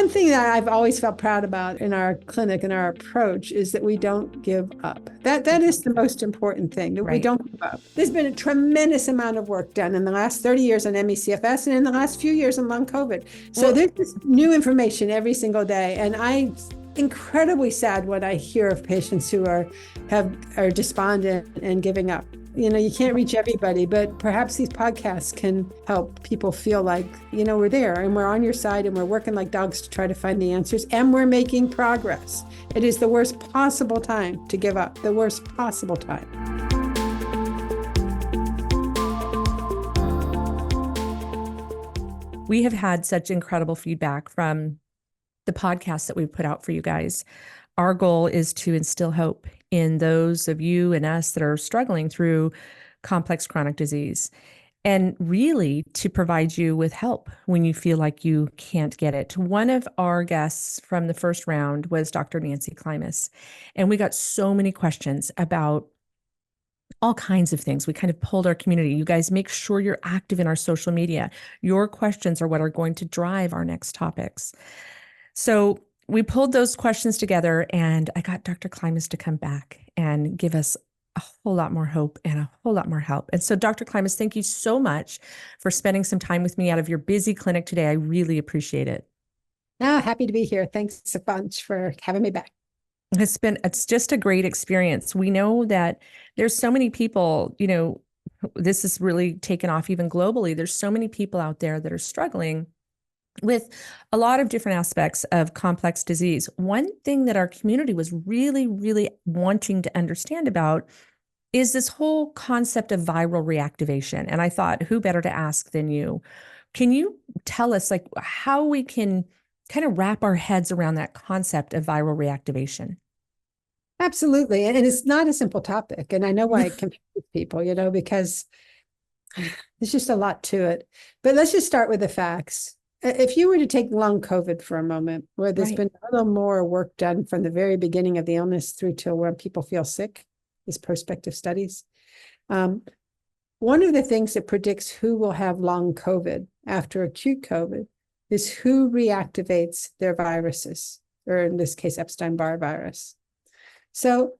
one thing that I've always felt proud about in our clinic and our approach is that we don't give up. That is the most important thing, that we don't give up. There's been a tremendous amount of work done in the last 30 years on ME/CFS and in the last few years on long COVID. So there's this new information every single day. And I'm incredibly sad when I hear of patients who are despondent and giving up. You can't reach everybody, but perhaps these podcasts can help people feel like, we're there and we're on your side and we're working like dogs to try to find the answers and we're making progress. It is the worst possible time to give up, the worst possible time. We have had such incredible feedback from the podcast that we've put out for you guys. Our goal is to instill hope in those of you and us that are struggling through complex chronic disease, and really to provide you with help when you feel like you can't get it. One of our guests from the first round was Dr. Nancy Klimas, and we got so many questions about all kinds of things. We kind of pulled our community. You guys make sure you're active in our social media. Your questions are what are going to drive our next topics. So we pulled those questions together, and I got Dr. Klimas to come back and give us a whole lot more hope and a whole lot more help. And so, Dr. Klimas, thank you so much for spending some time with me out of your busy clinic today. I really appreciate it. Oh, happy to be here. Thanks a bunch for having me back. It's just a great experience. We know that there's so many people, this is really taken off even globally. There's so many people out there that are struggling with a lot of different aspects of complex disease. One thing that our community was really, really wanting to understand about is this whole concept of viral reactivation. And I thought, who better to ask than you? Can you tell us how we can kind of wrap our heads around that concept of viral reactivation? Absolutely. And it's not a simple topic. And I know why it confuses people, because there's just a lot to it. But let's just start with the facts. If you were to take long COVID for a moment, where there's been a little more work done from the very beginning of the illness through to when people feel sick, these prospective studies, one of the things that predicts who will have long COVID after acute COVID is who reactivates their viruses, or in this case, Epstein-Barr virus. So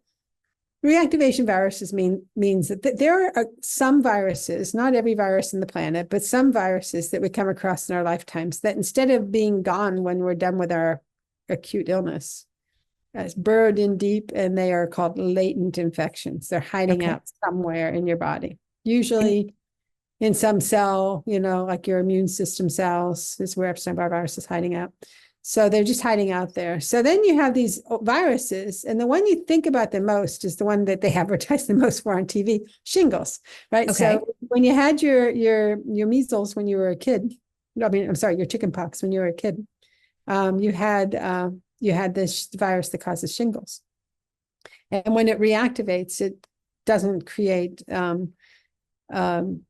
reactivation viruses means that there are some viruses, not every virus in the planet, but some viruses that we come across in our lifetimes that instead of being gone when we're done with our acute illness, it's burrowed in deep, and they are called latent infections. They're hiding out somewhere in your body, usually in some cell, like your immune system cells is where Epstein-Barr virus is hiding out. So they're just hiding out there. So then you have these viruses, and the one you think about the most is the one that they advertise the most for on TV, shingles, right? Okay. So when you had your measles when you were a kid, your chickenpox when you were a kid, you had this virus that causes shingles. And when it reactivates, it doesn't create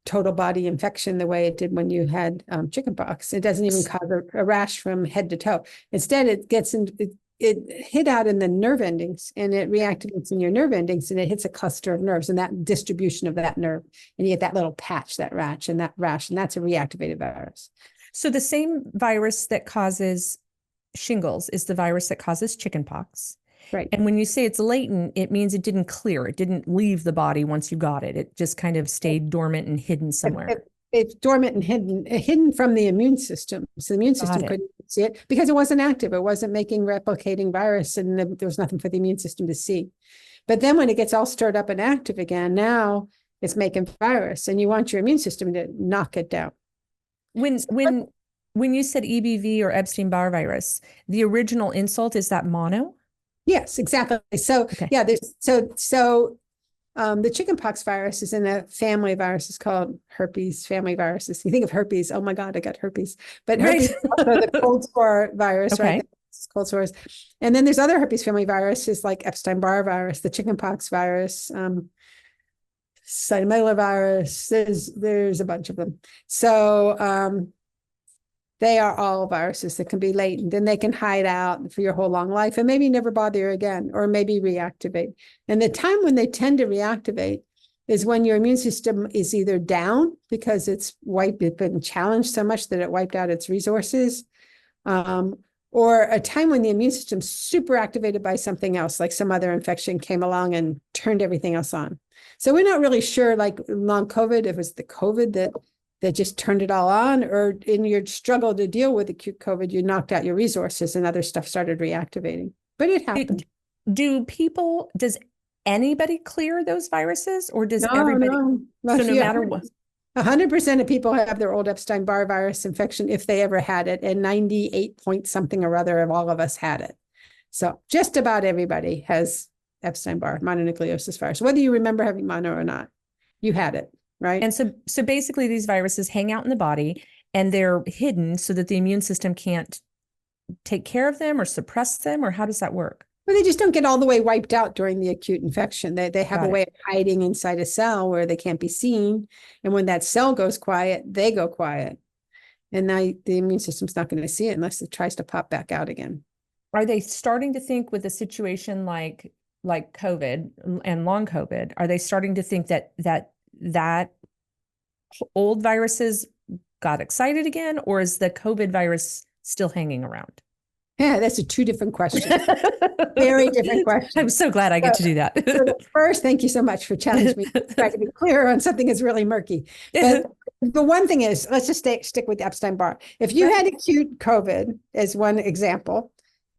total body infection the way it did when you had chickenpox. It doesn't even cause a rash from head to toe. Instead, it gets it hit out in the nerve endings, and it reactivates in your nerve endings, and it hits a cluster of nerves and that distribution of that nerve, and you get that little patch, that rash, and that's a reactivated virus. So the same virus that causes shingles is the virus that causes chickenpox. Right. And when you say it's latent, it means it didn't clear. It didn't leave the body once you got it. It just kind of stayed dormant and hidden somewhere. It's dormant and hidden from the immune system. So the immune system couldn't see it because it wasn't active. It wasn't making replicating virus, and there was nothing for the immune system to see. But then when it gets all stirred up and active again, now it's making virus, and you want your immune system to knock it down. When you said EBV or Epstein-Barr virus, the original insult, is that mono? Yes, exactly. So yeah, the chickenpox virus is in a family of viruses called herpes family viruses. You think of herpes, oh my God, I got herpes. But herpes is also the cold sore virus, right? Cold sores. And then there's other herpes family viruses like Epstein-Barr virus, the chickenpox virus, cytomegalovirus. There's a bunch of them. So they are all viruses that can be latent, and they can hide out for your whole long life and maybe never bother you again, or maybe reactivate. And the time when they tend to reactivate is when your immune system is either down because it's been challenged so much that it wiped out its resources, or a time when the immune system's super activated by something else, like some other infection came along and turned everything else on. So we're not really sure, like long COVID, if it was the COVID that just turned it all on, or in your struggle to deal with acute COVID, you knocked out your resources and other stuff started reactivating. But it happened. Does anybody clear those viruses, or does No, everybody? no. So no matter what. 100% of people have their old Epstein-Barr virus infection if they ever had it, and 98 point something or other of all of us had it. So just about everybody has Epstein-Barr mononucleosis virus, whether you remember having mono or not, you had it, right? And so basically these viruses hang out in the body and they're hidden so that the immune system can't take care of them or suppress them, or how does that work? Well, they just don't get all the way wiped out during the acute infection. They have a way of hiding inside a cell where they can't be seen. And when that cell goes quiet, they go quiet. And now the immune system's not going to see it unless it tries to pop back out again. Are they starting to think with a situation like COVID and long COVID, are they starting to think that old viruses got excited again, or is the COVID virus still hanging around? Yeah, that's two different questions. Very different questions. I'm so glad I get to do that. So first, thank you so much for challenging me to try to be clear on something that's really murky. But the one thing is, let's just stick with Epstein-Barr. If you had acute COVID as one example,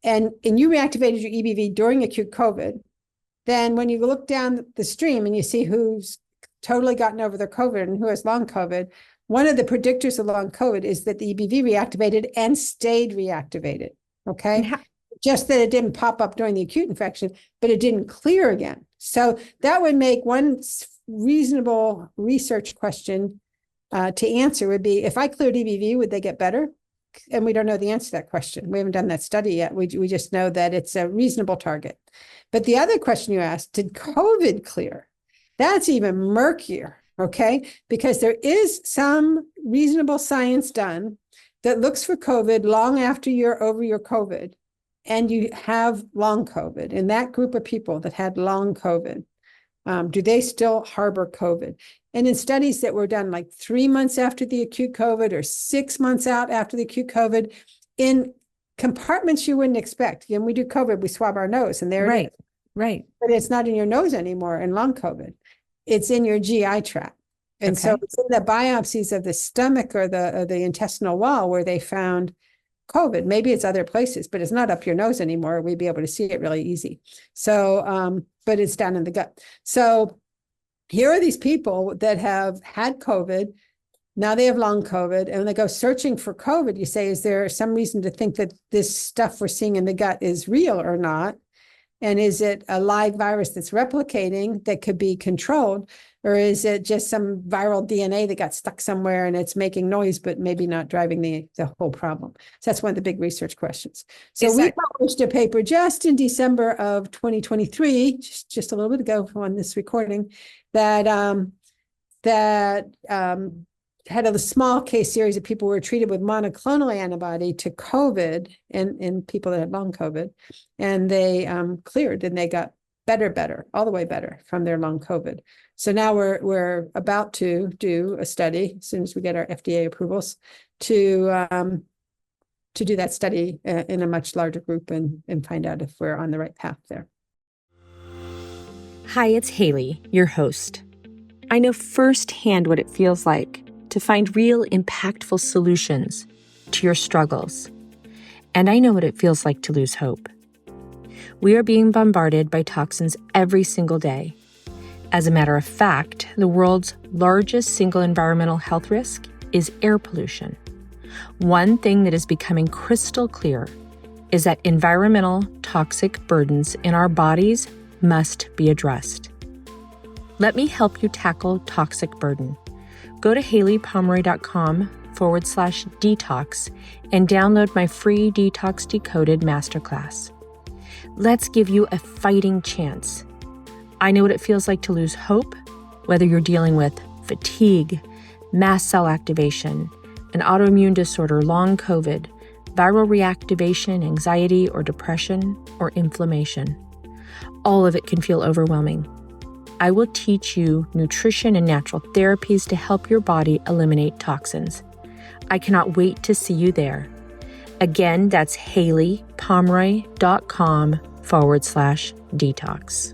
and you reactivated your EBV during acute COVID, then when you look down the stream and you see who's totally gotten over their COVID and who has long COVID, one of the predictors of long COVID is that the EBV reactivated and stayed reactivated. Okay. Just that it didn't pop up during the acute infection, but it didn't clear again. So that would make one reasonable research question to answer would be, if I cleared EBV, would they get better? And we don't know the answer to that question. We haven't done that study yet. We just know that it's a reasonable target. But the other question you asked, did COVID clear? That's even murkier, okay? Because there is some reasonable science done that looks for COVID long after you're over your COVID and you have long COVID. And that group of people that had long COVID, do they still harbor COVID? And in studies that were done like 3 months after the acute COVID or 6 months out after the acute COVID, in compartments you wouldn't expect. When we do COVID, we swab our nose and there it is. Right. But it's not in your nose anymore in long COVID. It's in your GI tract. And so it's in the biopsies of the stomach or the intestinal wall where they found COVID. Maybe it's other places, but it's not up your nose anymore. We'd be able to see it really easy. So, but it's down in the gut. So here are these people that have had COVID. Now they have long COVID, and when they go searching for COVID, you say, is there some reason to think that this stuff we're seeing in the gut is real or not? And is it a live virus that's replicating that could be controlled? Or is it just some viral DNA that got stuck somewhere and it's making noise, but maybe not driving the whole problem? So that's one of the big research questions. So we published a paper just in December of 2023, just a little bit ago on this recording, that had a small case series of people who were treated with monoclonal antibody to COVID and people that had long COVID, and they cleared and they got better, all the way better from their long COVID. So now we're about to do a study as soon as we get our FDA approvals to do that study in a much larger group and find out if we're on the right path there. Hi, it's Haley, your host. I know firsthand what it feels like to find real impactful solutions to your struggles. And I know what it feels like to lose hope. We are being bombarded by toxins every single day. As a matter of fact, the world's largest single environmental health risk is air pollution. One thing that is becoming crystal clear is that environmental toxic burdens in our bodies must be addressed. Let me help you tackle toxic burden. Go to haleypomeroy.com/detox and download my free Detox Decoded Masterclass. Let's give you a fighting chance. I know what it feels like to lose hope, whether you're dealing with fatigue, mast cell activation, an autoimmune disorder, long COVID, viral reactivation, anxiety or depression, or inflammation. All of it can feel overwhelming. I will teach you nutrition and natural therapies to help your body eliminate toxins. I cannot wait to see you there. Again, that's HaleyPomeroy.com/detox.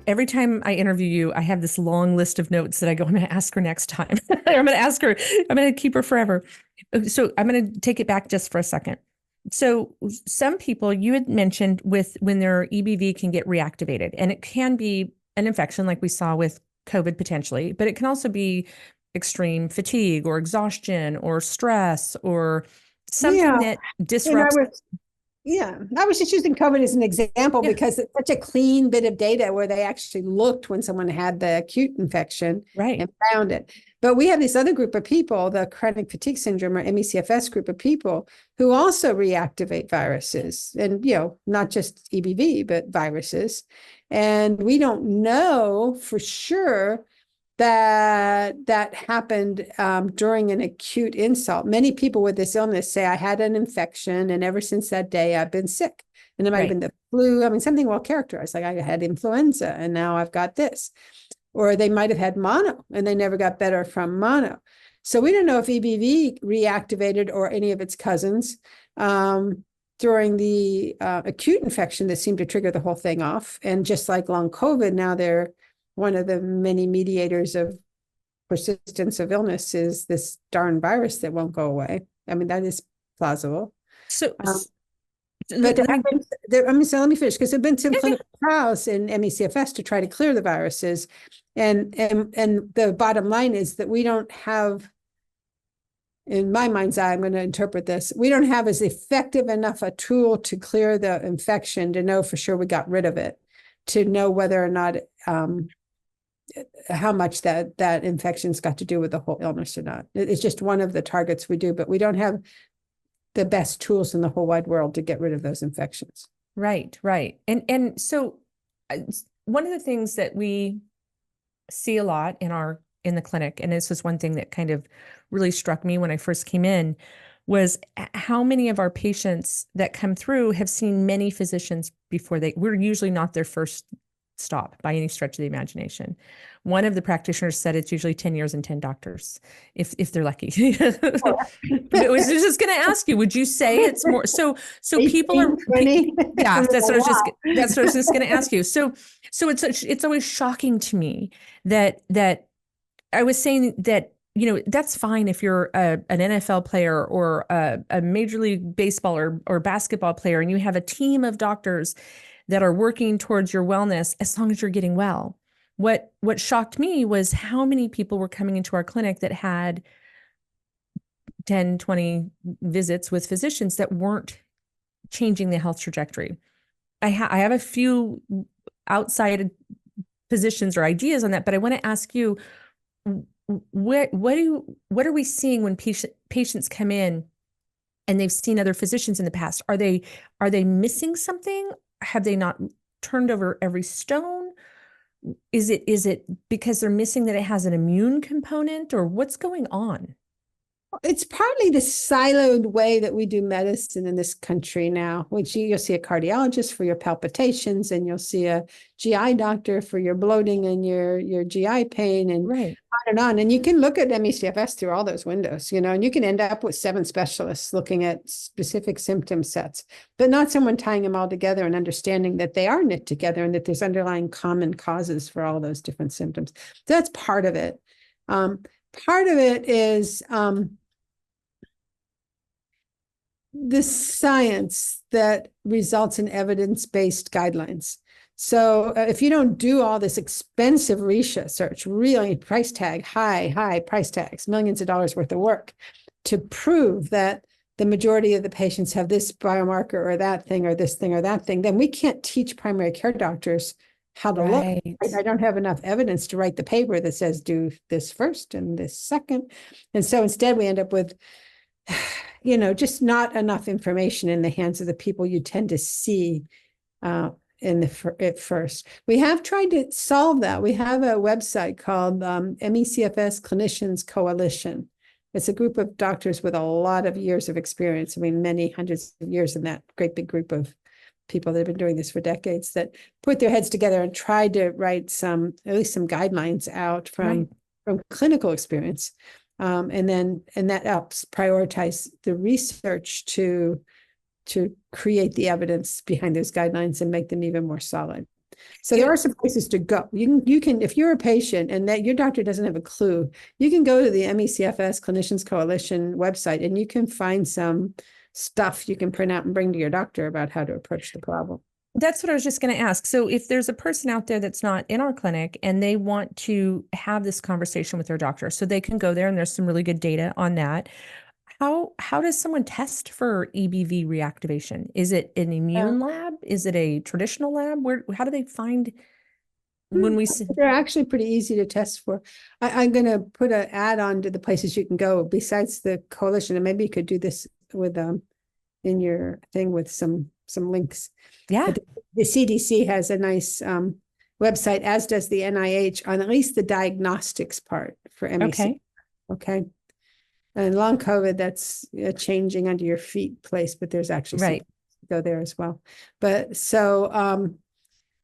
Every time I interview you, I have this long list of notes that I go, I'm going to ask her next time. I'm going to ask her, I'm going to keep her forever. So I'm going to take it back just for a second. So some people you had mentioned when their EBV can get reactivated, and it can be an infection like we saw with COVID potentially, but it can also be extreme fatigue or exhaustion or stress or something that disrupts. I was just using COVID as an example because it's such a clean bit of data where they actually looked when someone had the acute infection and found it. But we have this other group of people, the chronic fatigue syndrome or MECFS group of people who also reactivate viruses and, not just EBV, but viruses. And we don't know for sure that happened during an acute insult. Many people with this illness say, I had an infection, and ever since that day, I've been sick. And it might have been the flu. I mean, something well characterized, like I had influenza, and now I've got this. Or they might have had mono, and they never got better from mono. So we don't know if EBV reactivated or any of its cousins during the acute infection that seemed to trigger the whole thing off. And just like long COVID, now they're one of the many mediators of persistence of illness is this darn virus that won't go away. I mean, that is plausible. So, so let me finish, because there have been some clinical trials in MECFS to try to clear the viruses. And the bottom line is that we don't have, in my mind's eye, I'm going to interpret this, we don't have as effective enough a tool to clear the infection to know for sure we got rid of it, to know whether or not how much that infection's got to do with the whole illness or not. It's just one of the targets we do, but we don't have the best tools in the whole wide world to get rid of those infections. Right. And so one of the things that we see a lot in the clinic, and this is one thing that kind of really struck me when I first came in, was how many of our patients that come through have seen many physicians before we're usually not their first stop by any stretch of the imagination. One of the practitioners said it's usually 10 years and 10 doctors, if they're lucky. I was just going to ask you, would you say it's more? So 18, people are, 20? Yeah, that's what I was just going to ask you. So it's always shocking to me that I was saying that, that's fine if you're an NFL player or a Major League Baseball or basketball player, and you have a team of doctors that are working towards your wellness as long as you're getting well. What shocked me was how many people were coming into our clinic that had 10, 20 visits with physicians that weren't changing the health trajectory. I have a few outside positions or ideas on that, but I want to ask you, what are we seeing when patients come in and they've seen other physicians in the past? Are they missing something? Have they not turned over every stone? Is it because they're missing that it has an immune component, or what's going on? It's partly the siloed way that we do medicine in this country now, which you'll see a cardiologist for your palpitations, and you'll see a GI doctor for your bloating and your GI pain, and on and on. And you can look at MECFS through all those windows, and you can end up with 7 specialists looking at specific symptom sets, but not someone tying them all together and understanding that they are knit together and that there's underlying common causes for all those different symptoms. So that's part of it. Part of it is the science that results in evidence-based guidelines. So if you don't do all this expensive research, really price tag, high price tags, millions of dollars worth of work to prove that the majority of the patients have this biomarker or that thing or this thing or that thing, then we can't teach primary care doctors how to look. I don't have enough evidence to write the paper that says do this first and this second. And so instead we end up with just not enough information in the hands of the people you tend to see at first. We have tried to solve that. We have a website called MECFS Clinicians Coalition. It's a group of doctors with a lot of years of experience. I mean, many hundreds of years in that great big group of people that have been doing this for decades, that put their heads together and tried to write at least some guidelines out from clinical experience. And that helps prioritize the research to create the evidence behind those guidelines and make them even more solid. So there are some places to go. You can, if you're a patient and that your doctor doesn't have a clue, you can go to the MECFS Clinicians Coalition website and you can find some stuff you can print out and bring to your doctor about how to approach the problem. That's what I was just going to ask. So if there's a person out there that's not in our clinic and they want to have this conversation with their doctor, so they can go there, and there's some really good data on that. How does someone test for EBV reactivation? Is it an immune lab? Is it a traditional lab? How do they find when we see? They're actually pretty easy to test for. I'm going to put an ad on to the places you can go besides the coalition, and maybe you could do this with in your thing with some links. Yeah. The CDC has a nice website, as does the NIH, on at least the diagnostics part for MEC. Okay. Okay. And long COVID, that's a changing under your feet place, but there's actually some go there as well. But so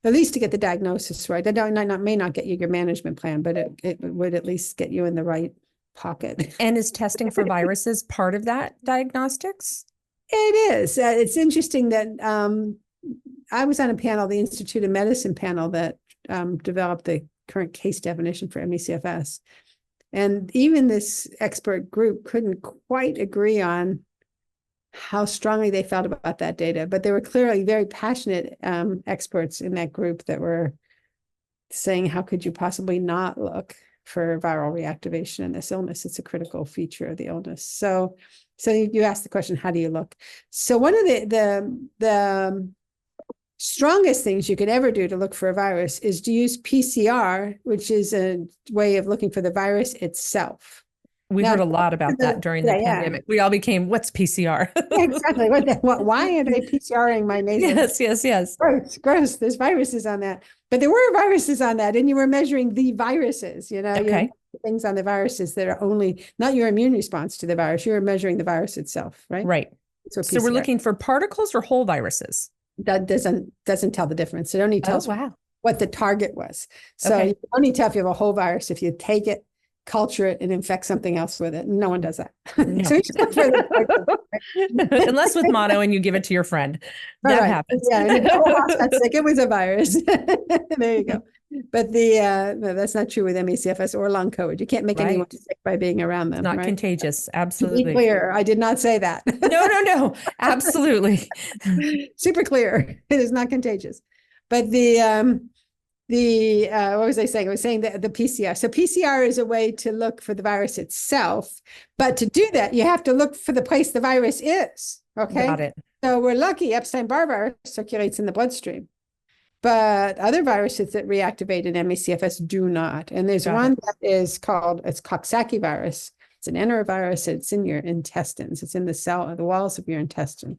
at least to get the diagnosis right, that may not get you your management plan, but it would at least get you in the right pocket. And is testing for viruses part of that diagnostics? It is. It's interesting that I was on a panel, the Institute of Medicine panel, that developed the current case definition for MECFS. And even this expert group couldn't quite agree on how strongly they felt about that data, but there were clearly very passionate experts in that group that were saying, how could you possibly not look for viral reactivation in this illness? It's a critical feature of the illness. So you asked the question, how do you look? So one of the strongest things you could ever do to look for a virus is to use PCR, which is a way of looking for the virus itself. We heard a lot about that during the pandemic. We all became, what's PCR? Exactly. Why are they PCRing my nasal? Yes. Gross. There's viruses on that. But there were viruses on that, and you were measuring the viruses, Okay. Things on the viruses that are only, not your immune response to the virus. You're measuring the virus itself, right? Right. So we're looking for particles or whole viruses? That doesn't tell the difference. It only tells what the target was. So you only tell if you have a whole virus if you take it, culture it, and infect something else with it. No one does that. No. So unless with mono and you give it to your friend. That happens. Yeah, and the whole house got sick. It was a virus. There you go. But no, that's not true with MECFS or long COVID. You can't make anyone sick by being around them. It's not contagious. Absolutely. To be clear, I did not say that. No. Absolutely. Super clear. It is not contagious. But what was I saying? I was saying the PCR. So PCR is a way to look for the virus itself. But to do that, you have to look for the place the virus is. Okay. Got it. So we're lucky Epstein-Barr virus circulates in the bloodstream. But other viruses that reactivate in MECFS do not. And there's one that is it's Coxsackie virus. It's an enterovirus. It's in your intestines. It's in the walls of your intestine.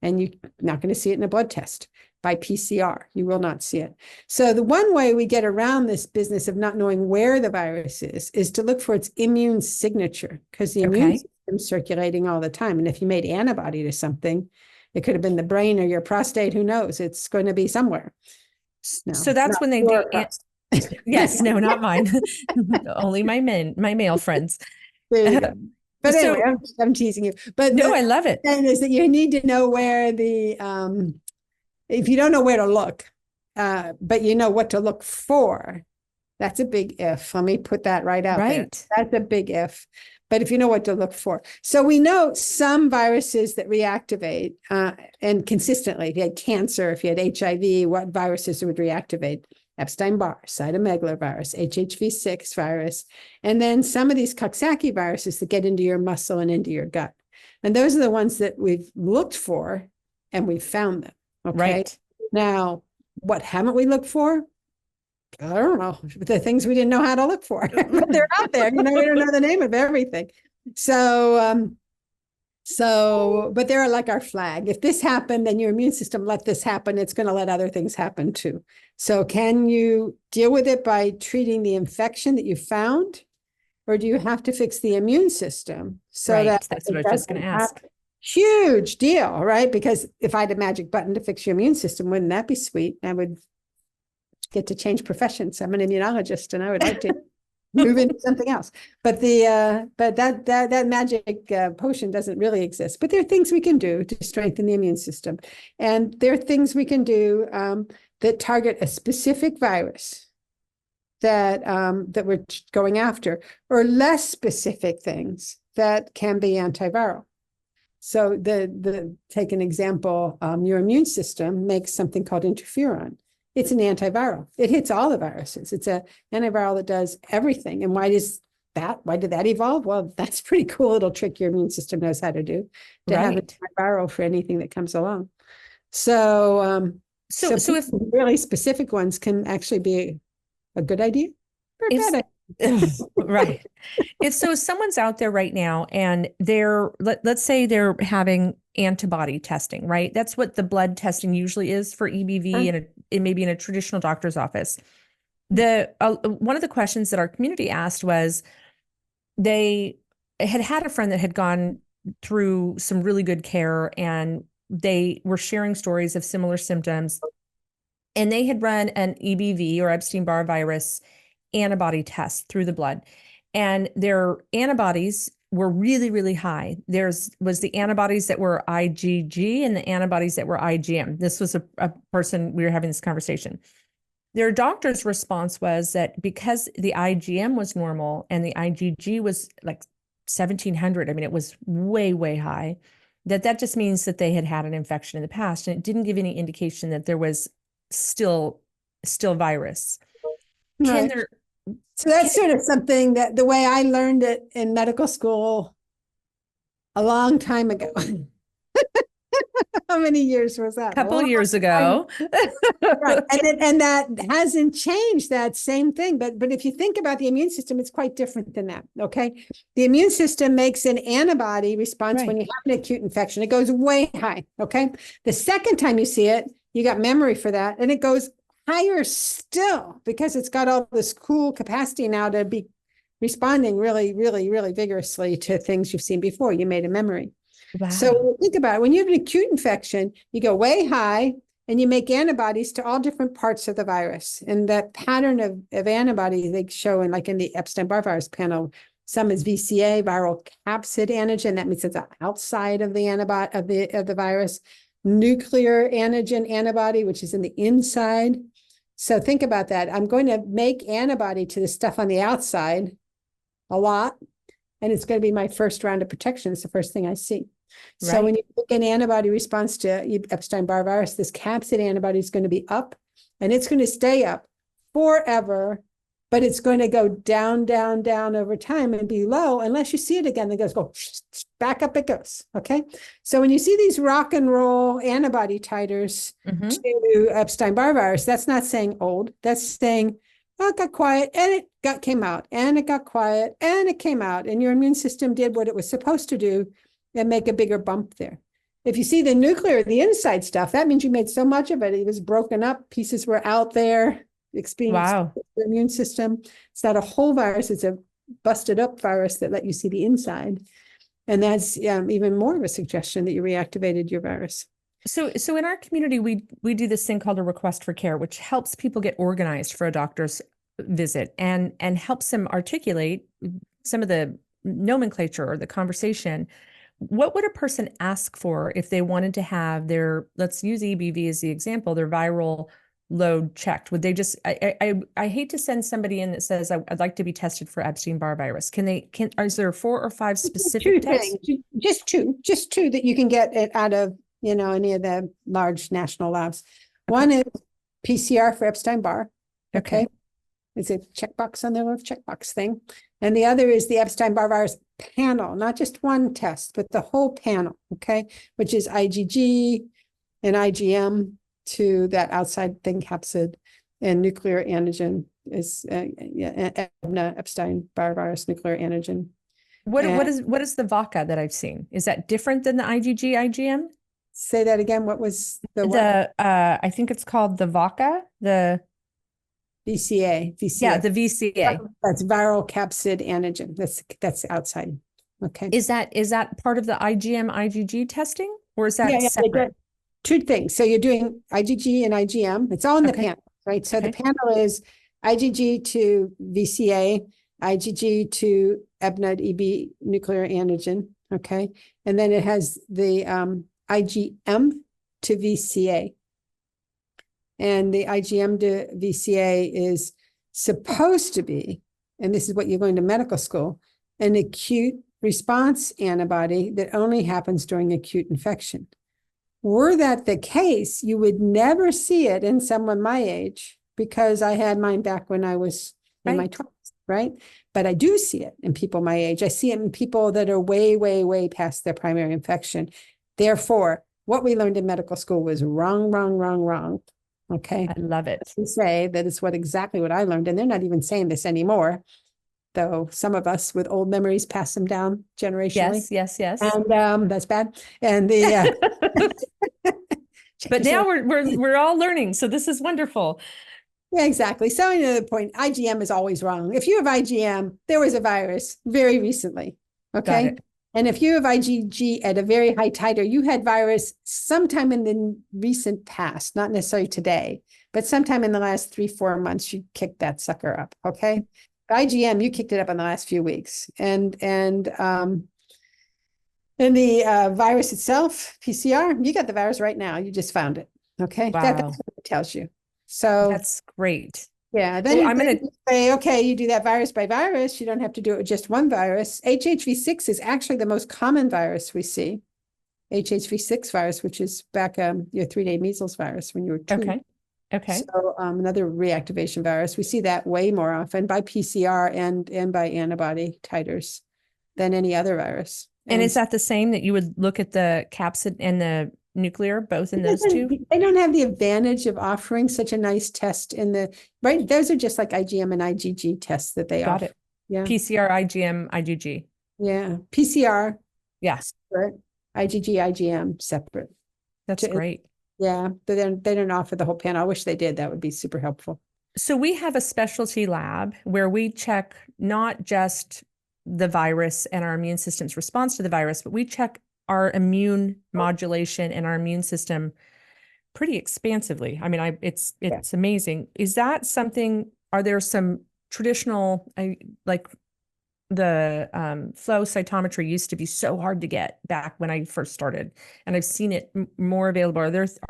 And you're not going to see it in a blood test by PCR. You will not see it. So the one way we get around this business of not knowing where the virus is to look for its immune signature, because the immune system is circulating all the time. And if you made antibody to something, it could have been the brain or your prostate. Who knows? It's going to be somewhere. No, so that's when they do. Yes, no, not mine. Only my male friends. There you go. But anyway, I'm teasing you. But no, I love it. And is that you need to know where if you don't know where to look, but you know what to look for, that's a big if. Let me put that right out there. That's a big if. But if you know what to look for. So we know some viruses that reactivate and consistently, if you had cancer, if you had HIV, what viruses would reactivate? Epstein-Barr, cytomegalovirus, HHV6 virus, and then some of these Coxsackie viruses that get into your muscle and into your gut. And those are the ones that we've looked for and we've found them. Okay. Right. Now, what haven't we looked for? I don't know. The things we didn't know how to look for, but they're out there. We don't know the name of everything. So, but they're like our flag. If this happened, then your immune system let this happen. It's going to let other things happen too. So can you deal with it by treating the infection that you found? Or do you have to fix the immune system? So that's what I was just going to ask. Huge deal, right? Because if I had a magic button to fix your immune system, wouldn't that be sweet? I would get to change professions. I'm an immunologist and I would like to move into something else. But that magic potion doesn't really exist. But there are things we can do to strengthen the immune system, and there are things we can do that target a specific virus that that we're going after, or less specific things that can be antiviral. So take an example, your immune system makes something called interferon. It's an antiviral. It hits all the viruses. It's an antiviral that does everything. And why did that evolve? Well, that's pretty cool little trick your immune system knows how to do, to have an antiviral for anything that comes along. So if really specific ones can actually be a good idea or a bad idea. Right. If someone's out there right now and let's say they're having antibody testing, right? That's what the blood testing usually is for EBV, and it may be in a traditional doctor's office. One of the questions that our community asked was, they had a friend that had gone through some really good care, and they were sharing stories of similar symptoms, and they had run an EBV or Epstein-Barr virus antibody test through the blood, and their antibodies were really, really high. Was the antibodies that were IgG and the antibodies that were IgM. This was a person, we were having this conversation. Their doctor's response was that because the IgM was normal and the IgG was like 1700, I mean, it was way, way high, that just means that they had had an infection in the past, and it didn't give any indication that there was still virus. Right. So that's sort of something that the way I learned it in medical school a long time ago. How many years was that? A couple years ago. Right. And that hasn't changed, that same thing. But if you think about the immune system, it's quite different than that. Okay. The immune system makes an antibody response when you have an acute infection. It goes way high. Okay. The second time you see it, you got memory for that, and it goes higher still, because it's got all this cool capacity now to be responding really, really, really vigorously to things you've seen before. You made a memory. Wow. So think about it. When you have an acute infection, you go way high and you make antibodies to all different parts of the virus. And that pattern of antibodies they show in the Epstein-Barr virus panel, some is VCA, viral capsid antigen. That means it's outside of the antibody of the virus. Nuclear antigen antibody, which is in the inside. So think about that. I'm going to make antibody to the stuff on the outside a lot, and it's going to be my first round of protection. It's the first thing I see. Right. So when you make an antibody response to Epstein-Barr virus, this capsid antibody is going to be up, and it's going to stay up forever, but it's going to go down, down, down over time and be low unless you see it again. It goes back up it goes. Okay. So when you see these rock and roll antibody titers to Epstein-Barr virus, that's not saying old. That's saying, oh, it got quiet and it came out, and it got quiet and it came out, and your immune system did what it was supposed to do and make a bigger bump there. If you see the nuclear, the inside stuff, that means you made so much of it. It was broken up. Pieces were out there. Experience the immune system. It's not a whole virus. It's a busted up virus that let you see the inside. And that's even more of a suggestion that you reactivated your virus. So in our community, we do this thing called a request for care, which helps people get organized for a doctor's visit and helps them articulate some of the nomenclature or the conversation. What would a person ask for if they wanted to have their, let's use EBV as the example, their viral load checked? Would they just, I hate to send somebody in that says, I'd like to be tested for Epstein-Barr virus. Is there 4 or 5 specific tests? Just two that you can get it out of, any of the large national labs. One is PCR for Epstein-Barr. Okay. It's a checkbox on the little checkbox thing. And the other is the Epstein-Barr virus panel, not just one test, but the whole panel. Okay. Which is IgG and IgM to that outside thing capsid, and nuclear antigen is Epstein-Barr virus nuclear antigen. What is the VACA that I've seen? Is that different than the IgG IgM? Say that again. What was the I think it's called the VACA, the VCA. Yeah, the VCA. That's viral capsid antigen. That's outside. Okay. Is that part of the IgM IgG testing, or is that separate? Two things. So you're doing IgG and IgM. It's all in the panel, right? So the panel is IgG to VCA, IgG to EBNUD nuclear antigen. Okay. And then it has the IgM to VCA. And the IgM to VCA is supposed to be, and this is what you're going to medical school, an acute response antibody that only happens during acute infection. Were that the case, you would never see it in someone my age, because I had mine back when I was in my 20s, right? But I do see it in people my age. I see it in people that are way, way, way past their primary infection. Therefore, what we learned in medical school was wrong, wrong, wrong, wrong. Okay. I love it. To say that is exactly what I learned. And they're not even saying this anymore, though some of us with old memories pass them down generationally. Yes. And that's bad. And the but now we're all learning. So this is wonderful. Yeah, exactly. So another point, IgM is always wrong. If you have IgM, there was a virus very recently. Okay. And if you have IgG at a very high titer, you had virus sometime in the recent past, not necessarily today, but sometime in the last 3-4 months, you kicked that sucker up. Okay. IgM, you kicked it up in the last few weeks. And the virus itself, PCR, you got the virus right now. You just found it. Okay. Wow. That's what it tells you. So that's great. Yeah, then I'm going to say, okay, you do that virus by virus. You don't have to do it with just one virus. HHV6 is actually the most common virus we see. HHV6 virus, which is back your 3-day measles virus when you were 2. Okay. So another reactivation virus. We see that way more often by PCR and by antibody titers than any other virus. And is that the same, that you would look at the capsid and the nuclear, both in those two? They don't have the advantage of offering such a nice test in the, right? Those are just like IgM and IgG tests that they offer. Got it. Yeah. PCR, IgM, IgG. Yeah. PCR. Yeah. Separate. IgG, IgM separate. That's great. Yeah. They don't offer the whole panel. I wish they did. That would be super helpful. So we have a specialty lab where we check not just the virus and our immune system's response to the virus, but we check our immune modulation and our immune system pretty expansively. I mean, it's amazing. Is that something, are there some traditional, like the flow cytometry used to be so hard to get back when I first started, and I've seen it more available. Are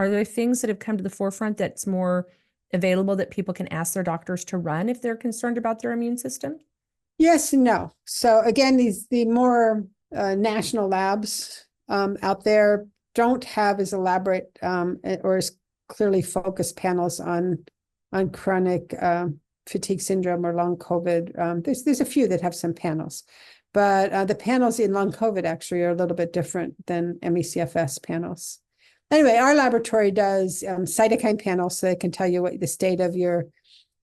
there things that have come to the forefront that's more available that people can ask their doctors to run if they're concerned about their immune system? Yes and no. So again, the more national labs out there don't have as elaborate or as clearly focused panels on chronic fatigue syndrome or long COVID. There's a few that have some panels, but the panels in long COVID actually are a little bit different than MECFS panels. Anyway, our laboratory does cytokine panels, so they can tell you what the state of your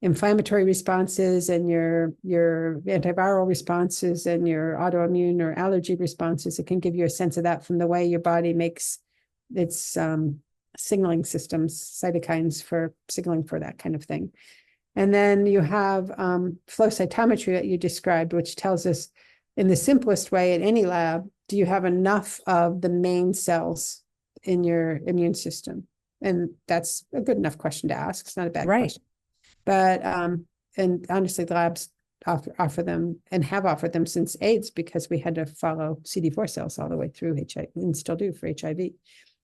inflammatory responses and your antiviral responses and your autoimmune or allergy responses. It can give you a sense of that from the way your body makes its signaling systems, cytokines for signaling for that kind of thing. And then you have flow cytometry that you described, which tells us in the simplest way in any lab, do you have enough of the main cells in your immune system? And that's a good enough question to ask. It's not a bad question. But, and honestly, the labs offer them and have offered them since AIDS, because we had to follow CD4 cells all the way through HIV and still do for HIV.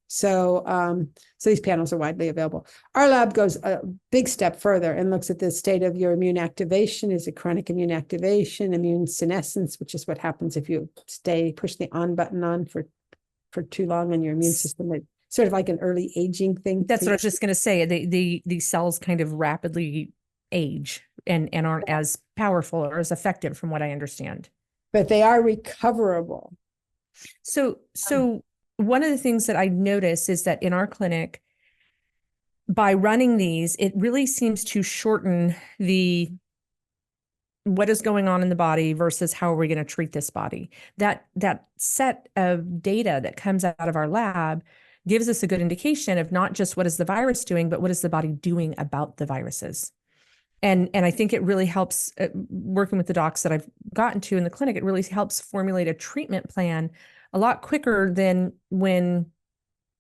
So, so these panels are widely available. Our lab goes a big step further and looks at the state of your immune activation. Is it chronic immune activation, immune senescence, which is what happens if you push the on button on for too long in your immune system. It's sort of like an early aging thing. That's what I was just going to say. The cells kind of rapidly age and aren't as powerful or as effective, from what I understand. But they are recoverable. So one of the things that I notice is that in our clinic, by running these, it really seems to shorten what is going on in the body versus how are we going to treat this body. That set of data that comes out of our lab gives us a good indication of not just what is the virus doing, but what is the body doing about the viruses. And I think it really helps, working with the docs that I've gotten to in the clinic, it really helps formulate a treatment plan a lot quicker than when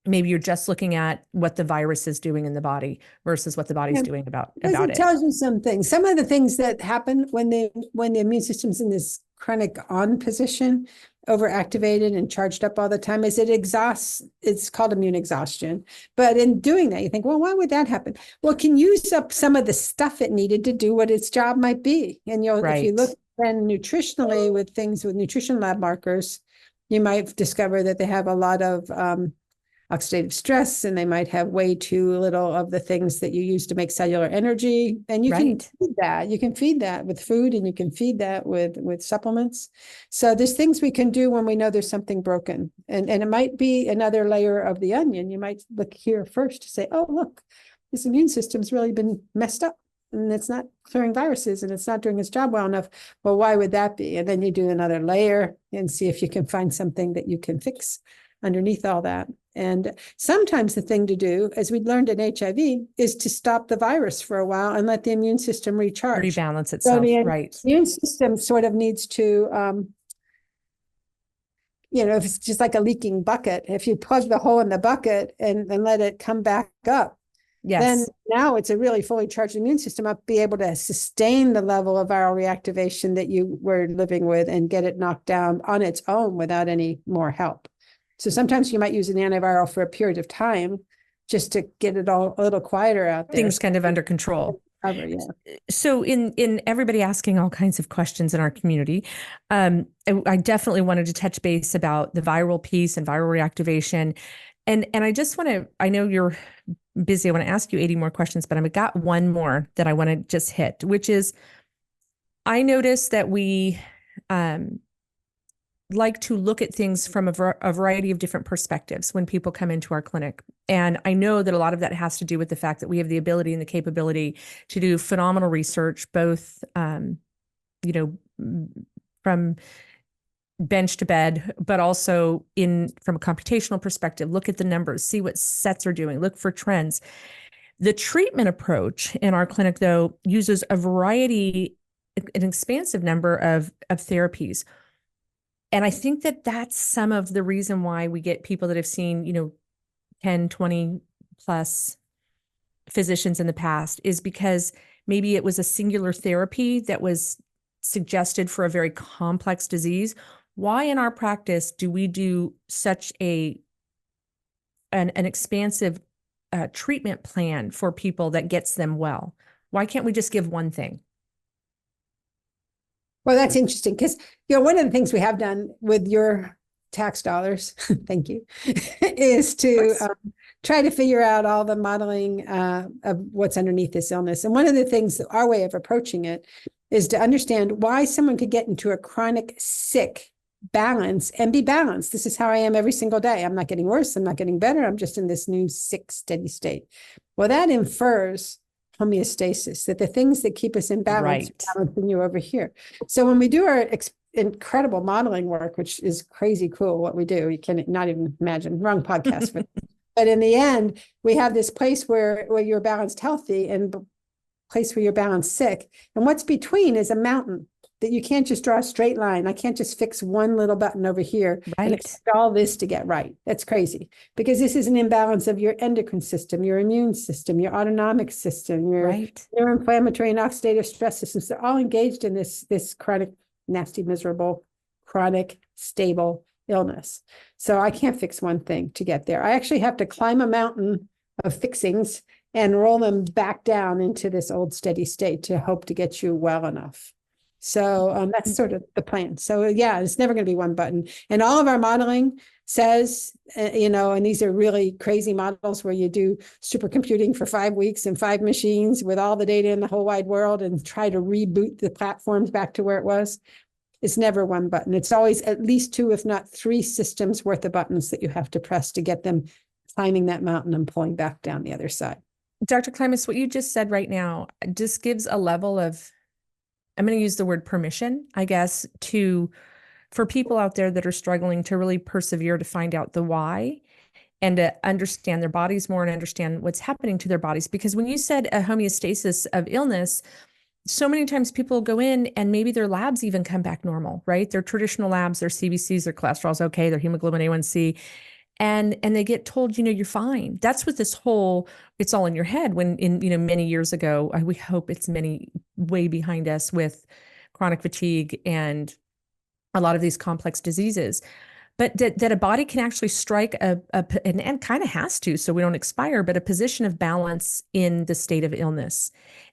maybe you're just looking at what the virus is doing in the body versus what the body's doing about It it. tells you some things. Some of the things that happen when the immune system's in this chronic on position, overactivated and charged up all the time, is it exhausts. It's called immune exhaustion. But in doing that, you think, well, why would that happen? Well, it can use up some of the stuff it needed to do what its job might be. And if you look then nutritionally with things with nutrition lab markers, you might discover that they have a lot of oxidative stress, and they might have way too little of the things that you use to make cellular energy. And you can feed that. You can feed that with food, and you can feed that with supplements. So there's things we can do when we know there's something broken. And it might be another layer of the onion. You might look here first to say, oh, look, this immune system's really been messed up, and it's not clearing viruses, and it's not doing its job well enough. Well, why would that be? And then you do another layer and see if you can find something that you can fix underneath all that. And sometimes the thing to do, as we learned in HIV, is to stop the virus for a while and let the immune system recharge. Rebalance itself, so the right. immune system sort of needs to, if it's just like a leaking bucket, if you plug the hole in the bucket and let it come back up, then now it's a really fully charged immune system up, be able to sustain the level of viral reactivation that you were living with and get it knocked down on its own without any more help. So sometimes you might use an antiviral for a period of time just to get it all a little quieter out there. Things kind of under control. Yeah. So in everybody asking all kinds of questions in our community, I definitely wanted to touch base about the viral piece and viral reactivation. And I just want to, I know you're busy. I want to ask you 80 more questions, but I've got one more that I want to just hit, which is, I noticed that we like to look at things from a variety of different perspectives when people come into our clinic. And I know that a lot of that has to do with the fact that we have the ability and the capability to do phenomenal research, both, from bench to bed, but also from a computational perspective, look at the numbers, see what sets are doing, look for trends. The treatment approach in our clinic, though, uses a variety, an expansive number of therapies. And I think that that's some of the reason why we get people that have seen, 10, 20 plus physicians in the past, is because maybe it was a singular therapy that was suggested for a very complex disease. Why in our practice do we do such an expansive treatment plan for people that gets them well? Why can't we just give one thing? Well, that's interesting because, one of the things we have done with your tax dollars, thank you, is to try to figure out all the modeling of what's underneath this illness. And one of the things, our way of approaching it, is to understand why someone could get into a chronic sick balance and be balanced. This is how I am every single day. I'm not getting worse. I'm not getting better. I'm just in this new sick, steady state. Well, that infers homeostasis, that the things that keep us in balance are balancing you over here. So when we do our incredible modeling work, which is crazy cool what we do, you can not even imagine, wrong podcast, but in the end, we have this place where you're balanced healthy and place where you're balanced sick. And what's between is a mountain that you can't just draw a straight line. I can't just fix one little button over here and expect all this to get right. That's crazy, because this is an imbalance of your endocrine system, your immune system, your autonomic system, your neuroinflammatory and oxidative stress systems. They're all engaged in this chronic, nasty, miserable, chronic, stable illness. So I can't fix one thing to get there. I actually have to climb a mountain of fixings and roll them back down into this old steady state to hope to get you well enough. So that's sort of the plan. So yeah, it's never going to be one button. And all of our modeling says, and these are really crazy models where you do supercomputing for 5 weeks and 5 machines with all the data in the whole wide world and try to reboot the platforms back to where it was. It's never one button. It's always at least 2, if not 3 systems worth of buttons that you have to press to get them climbing that mountain and pulling back down the other side. Dr. Klimas, what you just said right now just gives a level of, I'm going to use the word permission, I guess, for people out there that are struggling to really persevere to find out the why and to understand their bodies more and understand what's happening to their bodies. Because when you said a homeostasis of illness, so many times people go in and maybe their labs even come back normal, right? Their traditional labs, their CBCs, their cholesterol's okay, their hemoglobin A1C. and they get told, you're fine. That's what this whole, it's all in your head, when many years ago, we hope it's many way behind us, with chronic fatigue and a lot of these complex diseases. But that a body can actually strike and kind of has to, so we don't expire, but a position of balance in the state of illness,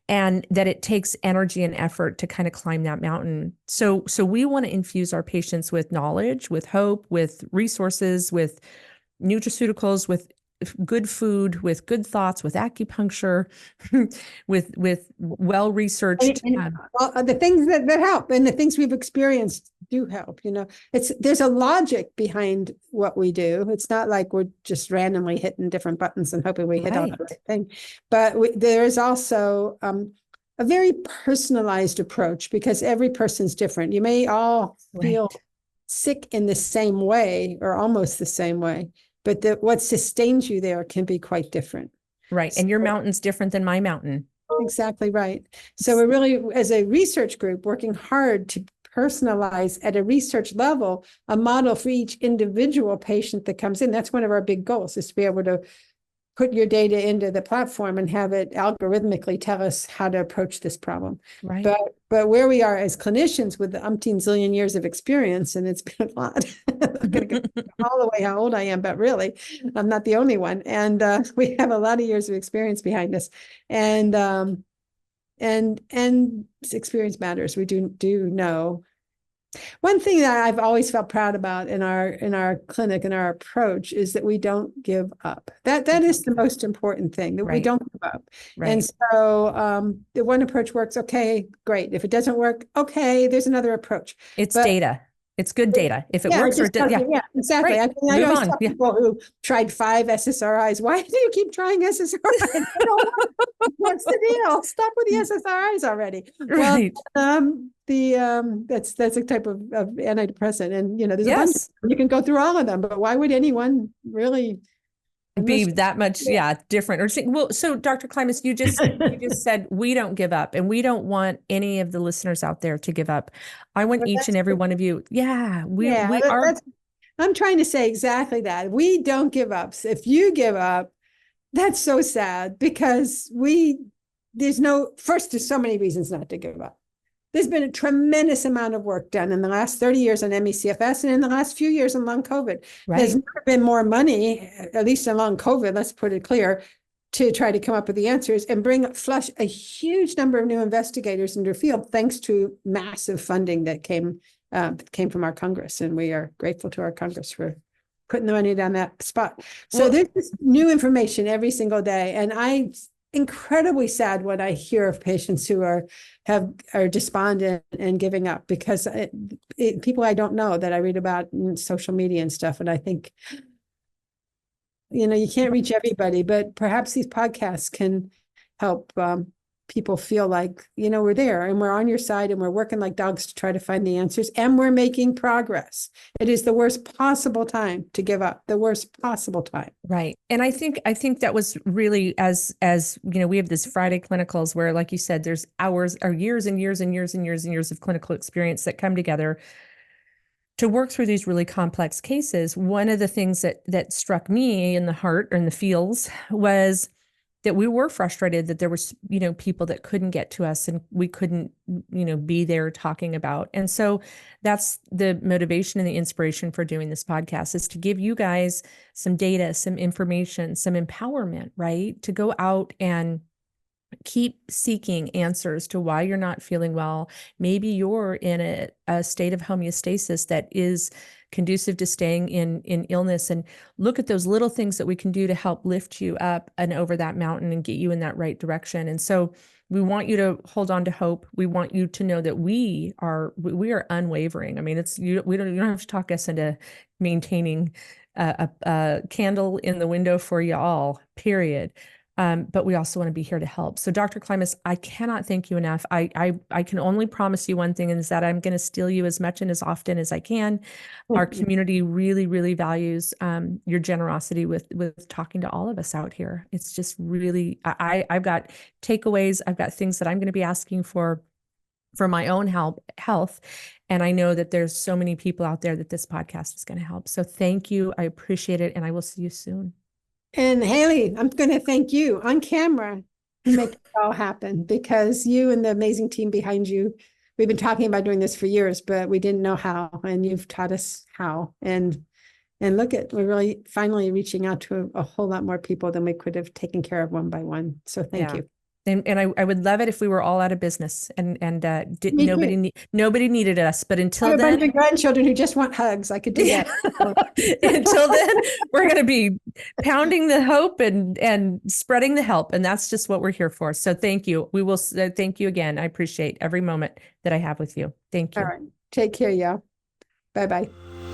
and that it takes energy and effort to kind of climb that mountain. So we want to infuse our patients with knowledge, with hope, with resources, with nutraceuticals, with good food, with good thoughts, with acupuncture, with well-researched. The things that help, and the things we've experienced do help. There's a logic behind what we do. It's not like we're just randomly hitting different buttons and hoping we hit on the right thing. But there is also a very personalized approach, because every person's different. You may all feel sick in the same way, or almost the same way, but what sustains you there can be quite different. Right. And your mountain's different than my mountain. Exactly right. So we're really, as a research group, working hard to personalize at a research level a model for each individual patient that comes in. That's one of our big goals, is to be able to put your data into the platform and have it algorithmically tell us how to approach this problem. Right. But where we are as clinicians with the umpteen zillion years of experience, and it's been a lot, I'm going to go all the way how old I am, but really, I'm not the only one. And we have a lot of years of experience behind us. And experience matters. We do know. One thing that I've always felt proud about in our clinic and our approach is that we don't give up. That is the most important thing, that we don't give up. And so the one approach works, okay, great. If it doesn't work, okay, there's another approach. It's data. It's good data. If it works, yeah, exactly. Right. I always tell people who tried 5 SSRIs, why do you keep trying SSRIs? What's the deal? Stop with the SSRIs already. Right. Well, that's a type of antidepressant, and there's a bunch. You can go through all of them, but why would anyone really be that much different? So Dr. Klimas, you just said we don't give up, and we don't want any of the listeners out there to give up. I want each and every one of you. We are. I'm trying to say exactly that. We don't give up. So if you give up, that's so sad, because there's so many reasons not to give up. There's been a tremendous amount of work done in the last 30 years on ME/CFS, and in the last few years on long COVID. There's never been more money, at least in long COVID, let's put it clear, to try to come up with the answers and flush a huge number of new investigators into the field, thanks to massive funding that came from our Congress. And we are grateful to our Congress for putting the money down that spot. So there's this new information every single day. And I'm incredibly sad when I hear of patients who are despondent and giving up, because people I don't know that I read about in social media and stuff. And I think, you can't reach everybody, but perhaps these podcasts can help people feel like, we're there and we're on your side, and we're working like dogs to try to find the answers, and we're making progress. It is the worst possible time to give up, the worst possible time. Right. And I think that was really, as we have this Friday clinicals where, like you said, there's hours or years and years and years and years and years of clinical experience that come together to work through these really complex cases. One of the things that struck me in the heart or in the feels was that we were frustrated that there was, people that couldn't get to us, and we couldn't, be there talking about. And so that's the motivation and the inspiration for doing this podcast, is to give you guys some data, some information, some empowerment, right? To go out and keep seeking answers to why you're not feeling well. Maybe you're in a state of homeostasis that is conducive to staying in illness, and look at those little things that we can do to help lift you up and over that mountain and get you in that right direction. And so we want you to hold on to hope. We want you to know that we are unwavering. I mean, you don't have to talk us into maintaining a candle in the window for you all, period. But we also want to be here to help. So Dr. Klimas, I cannot thank you enough. I can only promise you one thing, and is that I'm going to steal you as much and as often as I can. Our community really, really values your generosity with talking to all of us out here. It's just really, I've got takeaways. I've got things that I'm going to be asking for for my own health. And I know that there's so many people out there that this podcast is going to help. So thank you. I appreciate it. And I will see you soon. And Haley, I'm going to thank you on camera to make it all happen, because you and the amazing team behind you, we've been talking about doing this for years, but we didn't know how, and you've taught us how. And look we're really finally reaching out to a whole lot more people than we could have taken care of one by one. So thank you. And I would love it if we were all out of business and nobody needed us. But until I have then, a bunch of grandchildren who just want hugs. I could do that. Until then, we're going to be pounding the hope and spreading the help. And that's just what we're here for. So thank you. We will thank you again. I appreciate every moment that I have with you. Thank you. All right. Take care, y'all. Bye-bye.